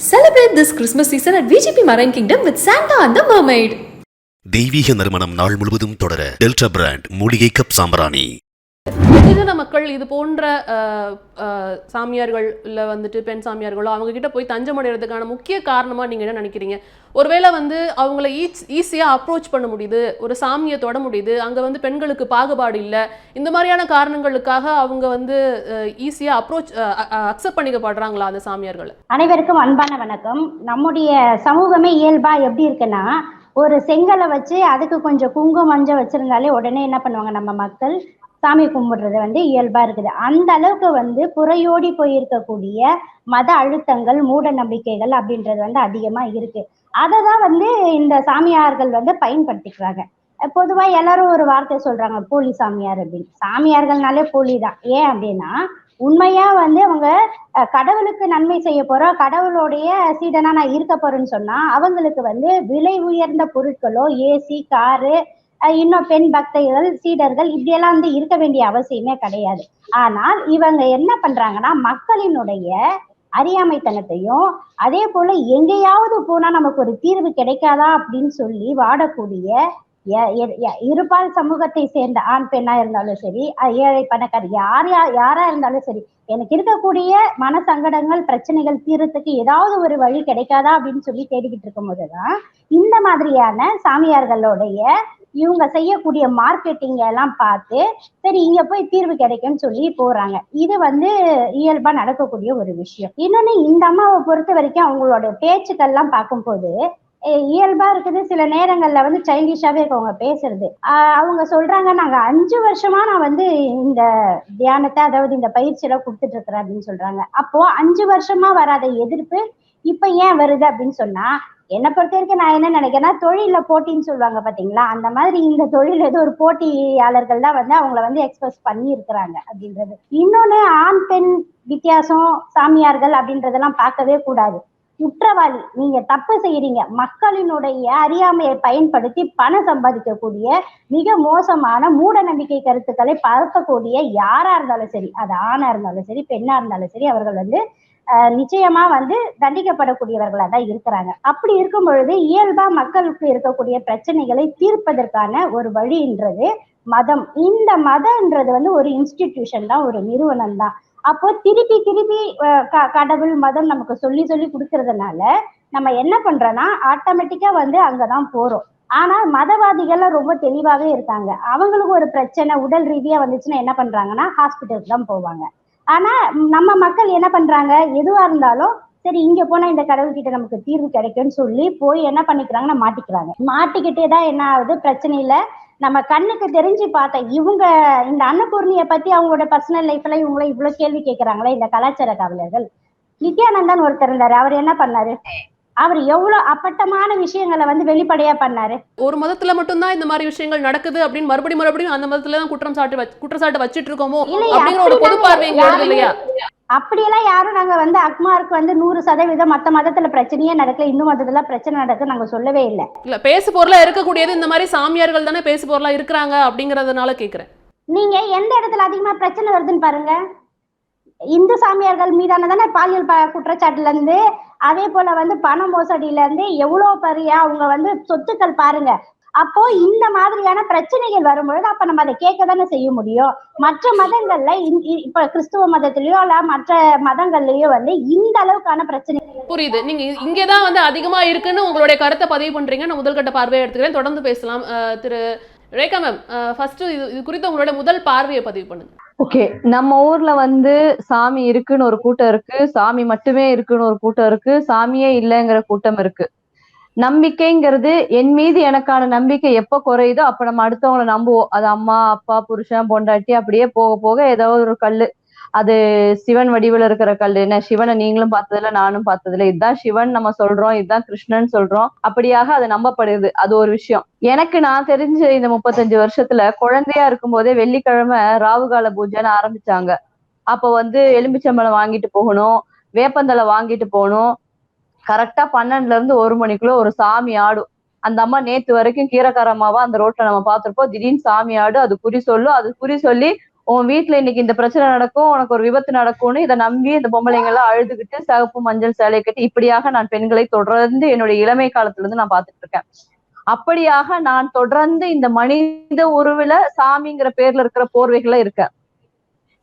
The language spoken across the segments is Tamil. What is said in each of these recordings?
Celebrate this Christmas season at VGP Marine Kingdom with Santa and the Mermaid. தெய்வீக நறுமணம் நாள் முழுவதும் தொடர டெல்டா பிராண்ட் மூலிகை கப் சாம்பிராணி. வெகுஜன மக்கள் இது போன்ற சாமியார்கள் இல்லை வந்துட்டு பெண் சாமியார்களோ அவங்க கிட்ட போய் தஞ்சம் அடைகிறதுக்கான முக்கிய காரணமா நீங்க என்ன நினைக்கிறீங்க? ஒருவேளை அவங்கள ஈஸியா அப்ரோச் பண்ண முடியுது, ஒரு சாமியை தொட முடியுது, அங்க பெண்களுக்கு பாகுபாடு இல்லை, இந்த மாதிரியான காரணங்களுக்காக அவங்க ஈஸியா அக்செப்ட் பண்ணிக்கப்படுறாங்களா அந்த சாமியார்கள்? அனைவருக்கும் அன்பான வணக்கம். நம்முடைய சமூகமே இயல்பா எப்படி இருக்குன்னா, ஒரு செங்கலை வச்சு அதுக்கு கொஞ்சம் குங்குமம் மஞ்சள் வச்சிருந்தாலே உடனே என்ன பண்ணுவாங்க, நம்ம மக்கள் சாமி கும்பிடுறது இயல்பா இருக்குது. அந்த அளவுக்கு புறையோடி போயிருக்கக்கூடிய மத அழுத்தங்கள், மூட நம்பிக்கைகள் அப்படின்றது அதிகமா இருக்கு. அததான் இந்த சாமியார்கள் பயன்படுத்திக்கிறாங்க. பொதுவா எல்லாரும் ஒரு வார்த்தை சொல்றாங்க, போலி சாமியார் அப்படின்னு. சாமியார்கள்னாலே போலி தான். ஏன் அப்படின்னா, உண்மையா அவங்க கடவுளுக்கு நன்மை செய்ய போறோம், கடவுளுடைய சீடனா நான் இருக்க போறேன்னு சொன்னா அவங்களுக்கு விலை உயர்ந்த பொருட்களோ, ஏசி, காரு, இன்னும் பெண் பக்தர்கள், சீடர்கள் இப்படியெல்லாம் இருக்க வேண்டிய அவசியமே கிடையாது. ஆனால் இவங்க என்ன பண்றாங்கன்னா, மக்களினுடைய அறியாமைத்தனத்தையும் அதே போல எங்கேயாவது போனா நமக்கு ஒரு தீர்வு கிடைக்காதா அப்படின்னு சொல்லி வாடக்கூடிய இருபால் சமூகத்தை சேர்ந்த ஆண் பெண்ணா இருந்தாலும் சரி, ஏழை பணக்கார யாரா இருந்தாலும் சரி, எனக்கு இருக்கக்கூடிய மன சங்கடங்கள், பிரச்சனைகள் தீர்றதுக்கு ஏதாவது ஒரு வழி கிடைக்காதா அப்படின்னு சொல்லி தேடிக்கிட்டு இருக்கும் போதுதான் இந்த மாதிரியான சாமியார்களுடைய இவங்க செய்யக்கூடிய மார்க்கெட்டிங் எல்லாம் பார்த்து சரி இங்க போய் தீர்வு கிடைக்கும்னு சொல்லி போறாங்க. இது இயல்பா நடக்கக்கூடிய ஒரு விஷயம். இன்னொன்னு, இந்த அம்மாவை பொறுத்த வரைக்கும் அவங்களோட பேச்சுக்கள்லாம் பார்க்கும்போது இயல்பா இருக்குது. சில நேரங்கள்ல சைல்டிஷாவே இருக்கவங்க பேசுறது. அவங்க சொல்றாங்க, நாங்க 5 வருஷமா நான் இந்த தியானத்தை, அதாவது இந்த பயிற்சியெல்லாம் கொடுத்துட்டு இருக்கிறேன் அப்படின்னு சொல்றாங்க. அப்போ 5 வருஷமா வராத எதிர்ப்பு இப்ப ஏன் வருது அப்படின்னு சொன்னா, என்னை பொறுத்த வரைக்கும் நான் என்ன நினைக்கிறேன்னா, தொழில போட்டின்னு சொல்லுவாங்க பாத்தீங்களா, அந்த மாதிரி இந்த தொழில் ஏதோ ஒரு போட்டியாளர்கள் தான் அவங்கள எக்ஸ்பிரஸ் பண்ணி இருக்கிறாங்க அப்படின்றது. இன்னொன்னு, ஆண் பெண் வித்தியாசம், சாமியார்கள் அப்படின்றதெல்லாம் பார்க்கவே கூடாது. குற்றவாளி, நீங்க தப்பு செய்யறீங்க, மக்களினுடைய அறியாமையை பயன்படுத்தி பணம் சம்பாதிக்கக்கூடிய மிக மோசமான மூட நம்பிக்கை கருத்துக்களை பார்க்கக்கூடிய யாரா இருந்தாலும் சரி, அது ஆணா இருந்தாலும் சரி, பெண்ணா இருந்தாலும் சரி, அவர்கள் நிச்சயமா தண்டிக்கப்படக்கூடியவர்களா தான் இருக்கிறாங்க. அப்படி இருக்கும் பொழுது இயல்பா மக்களுக்கு இருக்கக்கூடிய பிரச்சனைகளை தீர்ப்பதற்கான ஒரு வழின்றது மதம். இந்த மதம்ன்றது ஒரு இன்ஸ்டிடியூஷன் தான், ஒரு நிறுவனம் தான். அப்போ திருப்பி கடவுள், மதம் நமக்கு சொல்லி சொல்லி கொடுக்கறதுனால நம்ம என்ன பண்றோம்னா, ஆட்டோமேட்டிக்கா அங்கதான் போறோம். ஆனா மதவாதிகள் ரொம்ப தெளிவாவே இருக்காங்க. அவங்களுக்கு ஒரு பிரச்சனை உடல் ரீதியா வந்துச்சுன்னா என்ன பண்றாங்கன்னா, ஹாஸ்பிட்டலுக்கு தான் போவாங்க. ஆனா நம்ம மக்கள் என்ன பண்றாங்க, எதுவா இருந்தாலும் சரி இங்க போனா இந்த கடவுள்கிட்ட நமக்கு தீர்வு கிடைக்கும்னு சொல்லி போய் என்ன பண்ணிக்கிறாங்கன்னா, மாட்டிக்கிறாங்க. மாட்டிக்கிட்டேதான் என்ன ஆகுது, பிரச்சனையில நம்ம கண்ணுக்கு தெரிஞ்சு பார்த்த இவங்க இந்த அன்னபூர்ணியை பத்தி அவங்களோட பர்சனல் லைஃப்ல இவங்கள இவ்வளவு கேள்வி கேட்கிறாங்களே இந்த கலாச்சார காவலர்கள். நித்யானந்தன் ஒருத்தர் இருந்தாரு, அவர் என்ன பண்ணாரு, அவர் எவ்வளவு அப்பட்டமான விஷயங்களை வெளிப்படையா பண்ணாரு. ஒரு மதத்துல மட்டும்தான் இந்த மாதிரி விஷயங்கள் நடக்குது அப்படின்னு மறுபடியும் அந்த மதத்துல தான் குற்றச்சாட்டு வச்சிட்டு இருக்கோமோ அப்படிங்கிற ஒரு பொது பார்வை இல்லையா? அப்படியெல்லாம் யாரும் நாங்க அக்மாருக்கு 100% மத்த மதத்துல பிரச்சனையே நடக்கல, இந்து மதத்துல பிரச்சனை நடக்கு நாங்க சொல்லவே இல்லை. இல்ல, பேசு பொருளா இருக்கக்கூடியது இந்த மாதிரி சாமியார்கள் தானே பேசு பொருளா இருக்கிறாங்க அப்படிங்கறதுனால கேக்குறேன். நீங்க எந்த இடத்துல அதிகமா பிரச்சனை வருதுன்னு பாருங்க. இந்து சாமியார்கள் மீதான தானே பாலியல் குற்றச்சாட்டுல இருந்து, அதே போல பண மோசடியில இருந்து எவ்வளவு பெரிய அவங்க சொத்துக்கள் பாருங்க. அப்போ இந்த மாதிரியான பிரச்சனைகள் வரும்பொழுது அப்ப நம்ம அதை கேட்க தானே செய்ய முடியும். மற்ற மதங்கள்ல இப்ப கிறிஸ்துவ மதத்திலயோ இல்ல மற்ற மதங்கள்லயோ இந்த அளவுக்கான பிரச்சனை புரியுது. நீங்க இங்கதான் அதிகமா இருக்குன்னு உங்களுடைய கருத்தை பதிவு பண்றீங்க. நான் முதல்கட்ட பார்வையை எடுத்துக்கிறேன், தொடர்ந்து பேசலாம். திரு ரேகா மேம், ஃபர்ஸ்ட் இது குறித்து உங்களோட முதல் பார்வையை பதிவு பண்ணுங்க. ஓகே, நம்ம ஊர்ல சாமி இருக்குன்னு ஒரு கூட்டம் இருக்கு, சாமி மட்டுமே இருக்குன்னு ஒரு கூட்டம் இருக்கு, சாமியே இல்லைங்கிற கூட்டம் இருக்கு. நம்பிக்கைங்கிறது, என் மீது எனக்கான நம்பிக்கை எப்ப குறையுதோ அப்ப நம்ம அடுத்தவங்களை நம்புவோம். அது அம்மா, அப்பா, புருஷன், பொண்டாட்டி, அப்படியே போக போக ஏதாவது ஒரு கல்லு, அது சிவன் வடிவில் இருக்கிற கல். என்ன சிவனை நீங்களும் பார்த்ததில்ல, நானும் பார்த்ததில்ல, இதுதான் சிவன் நம்ம சொல்றோம், இதுதான் கிருஷ்ணன் சொல்றோம், அப்படியாக அது நம்பப்படுது. அது ஒரு விஷயம். எனக்கு நான் தெரிஞ்ச இந்த 35 வருஷத்துல குழந்தையா இருக்கும் போதே வெள்ளிக்கிழமை ராவுகால பூஜைன்னு ஆரம்பிச்சாங்க. அப்ப எலும்பிச்சம்பழம் வாங்கிட்டு போகணும், வேப்பந்தலை வாங்கிட்டு போகணும். கரெக்டா 12ல இருந்து 1 மணிக்குள்ள ஒரு சாமி ஆடும். அந்த அம்மா நேத்து வரைக்கும் கீரைக்காரம்மாவா அந்த ரோட்ல நம்ம பார்த்திருப்போம். திடீர்னு சாமி ஆடு, அது குறி சொல்லும். அது குறி சொல்லி உன் வீட்டுல இன்னைக்கு இந்த பிரச்சனை நடக்கும், உனக்கு ஒரு விபத்து நடக்கும்னு இதை நம்பி இந்த பொம்பளைங்க எல்லாம் அழுதுகிட்டு சிவப்பு மஞ்சள் சேலை கட்டி இப்படியாக நான் பெண்களை தொடர்ந்து என்னுடைய இளமை காலத்துல இருந்து நான் பார்த்துட்டு இருக்கேன். அப்படியாக நான் தொடர்ந்து இந்த மனித உருவில சாமிங்கிற பேர்ல இருக்கிற போர்வைகள்ல இருக்கேன்.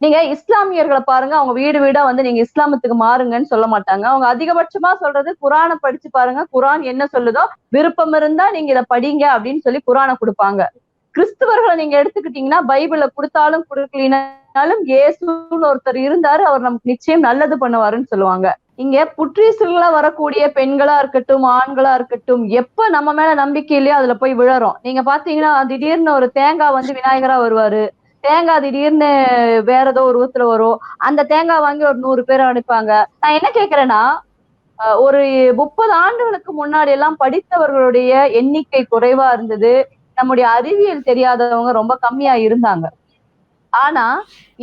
நீங்க இஸ்லாமியர்களை பாருங்க, அவங்க வீடு வீடா வந்து நீங்க இஸ்லாமத்துக்கு மாறுங்கன்னு சொல்ல மாட்டாங்க. அவங்க அதிகபட்சமா சொல்றது குரானை படிச்சு பாருங்க, குரான் என்ன சொல்லுதோ விருப்பம் இருந்தா நீங்க இதை படிங்க அப்படின்னு சொல்லி குரானை கொடுப்பாங்க. கிறிஸ்துவர்களை நீங்க எடுத்துக்கிட்டீங்கன்னா பைபிளை கொடுத்தாலும் கொடுக்கலினாலும் இயேசுன்னு ஒருத்தர் இருந்தாரு, அவர் நமக்கு நிச்சயம் நல்லது பண்ணுவாருன்னு சொல்லுவாங்க. இங்க புற்றீசல்களா வரக்கூடிய பெண்களா இருக்கட்டும் ஆண்களா இருக்கட்டும், எப்ப நம்ம மேல நம்பிக்கை இல்லையோ அதுல போய் விழறோம். நீங்க பாத்தீங்கன்னா திடீர்னு ஒரு தேங்காய் வந்து விநாயகரா வருவாரு, தேங்காய் திடீர்னு வேற ஏதோ உருவத்துல வரும், அந்த தேங்காய் வாங்கி ஒரு 100 பேரை அனுப்பாங்க. நான் என்ன கேக்குறேன்னா, ஒரு 30 ஆண்டுகளுக்கு முன்னாடி எல்லாம் படித்தவர்களுடைய எண்ணிக்கை குறைவா இருந்தது, நம்முடைய அறிவியல் தெரியாதவங்க ரொம்ப கம்மியா இருந்தாங்க. ஆனா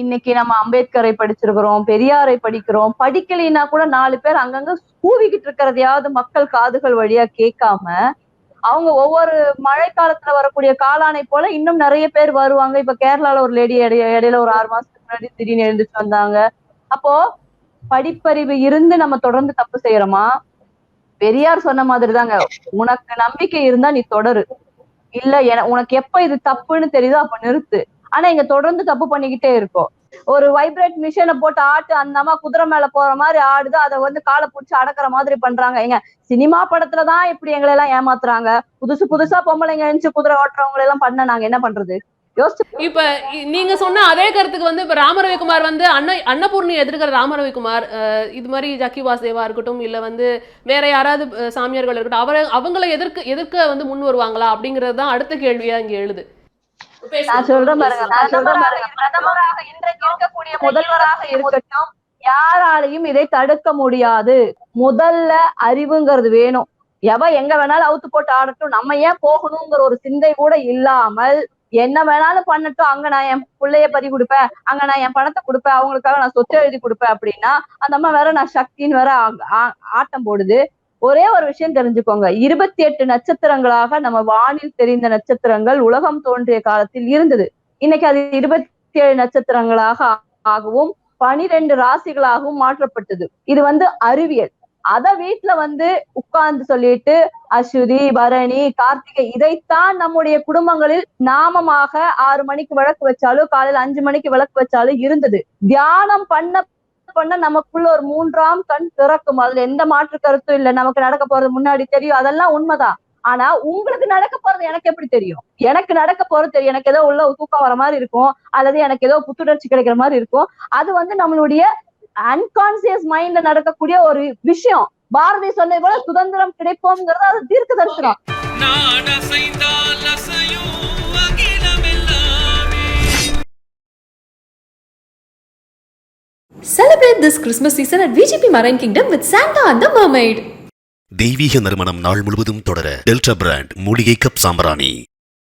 இன்னைக்கு நம்ம அம்பேத்கரை படிச்சிருக்கிறோம், பெரியாரை படிக்கிறோம், படிக்கலைன்னா கூட 4 பேர் அங்கங்க கூவிக்கிட்டு இருக்கிறதையாவது மக்கள் காதுகள் வழியா கேட்காம, அவங்க ஒவ்வொரு மழை காலத்துல வரக்கூடிய காளானை போல இன்னும் நிறைய பேர் வருவாங்க. இப்ப கேரளால ஒரு லேடி இடையில ஒரு 6 மாசத்துக்கு முன்னாடி திடீர்னு எழுந்துட்டு வந்தாங்க. அப்போ படிப்பறிவு இருந்து நம்ம தொடர்ந்து தப்பு செய்யறோமா? பெரியார் சொன்ன மாதிரிதாங்க, உனக்கு நம்பிக்கை இருந்தா நீ தொடரு, இல்ல உனக்கு எப்ப இது தப்புன்னு தெரியுதோ அப்ப நிறுத்து. ஆனா இங்க தொடர்ந்து தப்பு பண்ணிக்கிட்டே இருக்கோம். ஒரு வைப்ரேட் மிஷினை போட்டு ஆட்டு, அந்த அம்மா குதிரை மேல போற மாதிரி ஆடுது, அதை வந்து காலை புடிச்சு அடக்குற மாதிரி பண்றாங்க. எங்க சினிமா படத்துலதான் இப்படி எங்களை எல்லாம் ஏமாத்துறாங்க. புதுசா பொம்பளைங்க எழுந்து குதிரை ஓட்டுறவங்களை எல்லாம் பண்ண நாங்க என்ன பண்றது? இப்ப நீங்க சொன்ன அதே கருத்துக்கு வந்து இப்ப ராமரவிக்குமார் வந்து அன்னபூர்ணி எதிர்க்கிற ராமரவிக்குமார் இது மாதிரி ஜக்கி வாசுதேவா இருக்கட்டும், இல்ல வந்து வேற யாராவது சாமியார்கள் இருக்கட்டும், அவங்களை எதிர்க்க வந்து முன் வருவாங்களா அப்படிங்கிறது தான் அடுத்த கேள்வியா இங்க எழுது. நான் சொல்றேன் பாருங்க, பிரதமராக இன்றைக்கு இருக்கக்கூடிய முதல்வராக இருக்கட்டும், யாராலையும் இதை தடுக்க முடியாது. முதல்ல அறிவுங்கிறது வேணும். எங்க வேணாலும் அவுத்து போட்டு ஆடட்டும், நம்ம ஏன் போகணுங்கிற ஒரு சிந்தை கூட இல்லாமல் என்ன வேணாலும் பண்ணட்டும், அங்க நான் என் பிள்ளைய பறி கொடுப்பேன், அங்க நான் என் பணத்தை கொடுப்பேன், அவங்களுக்காக நான் சொத்து எழுதி கொடுப்பேன் அப்படின்னா அந்த அம்மா வேற நான் சக்தின்னு வேற ஆட்டம் போடுது. ஒரே ஒரு விஷயம் தெரிஞ்சுக்கோங்க, 28 நட்சத்திரங்களாக நம்ம வானில் தெரிந்த நட்சத்திரங்கள் உலகம் தோன்றிய காலத்தில் இருந்தது. இன்னைக்கு அது 27 நட்சத்திரங்களாக ஆகவும் 12 ராசிகளாகவும் மாற்றப்பட்டது. இது வந்து அறிவியல். அத வீட்டுல வந்து உட்கார்ந்து சொல்லிட்டு அஸ்வினி, பரணி, கார்த்திகை இதைத்தான் நம்முடைய குடும்பங்களில் நாமமாக 6 மணிக்கு விளக்கு வச்சாலும் காலையில 5 மணிக்கு விளக்கு வச்சாலும் இருந்தது. தியானம் பண்ண நமக்குள்ள ஒரு 3ஆம் கண் திறக்கும். அதுல எந்த மாற்று கருத்தும் இல்லை. நமக்கு நடக்க போறது முன்னாடி தெரியும், அதெல்லாம் உண்மைதான். ஆனா உங்களுக்கு நடக்க போறது எனக்கு எப்படி தெரியும்? எனக்கு நடக்க போறது தெரியும். எனக்கு ஏதோ உள்ள தூக்கம் வர மாதிரி இருக்கும், அல்லது எனக்கு ஏதோ புத்துணர்ச்சி கிடைக்கிற மாதிரி இருக்கும். அது வந்து நம்மளுடைய அன்கான்சியஸ் மைண்ட்ல நடக்கக்கூடிய ஒரு விஷயம். பாரதி சொன்னது போல சுதந்திரம் கிடைப்போம்ங்கிறது அது தீர்க்க தரிசனம். Celebrate this Christmas season at VGP Marine Kingdom with Santa and the Mermaid. தெய்வீக நறுமணம் நாள் முழுவதும் தொடர டெல்டா பிராண்ட் மூலிகை கப் சாம்பிராணி.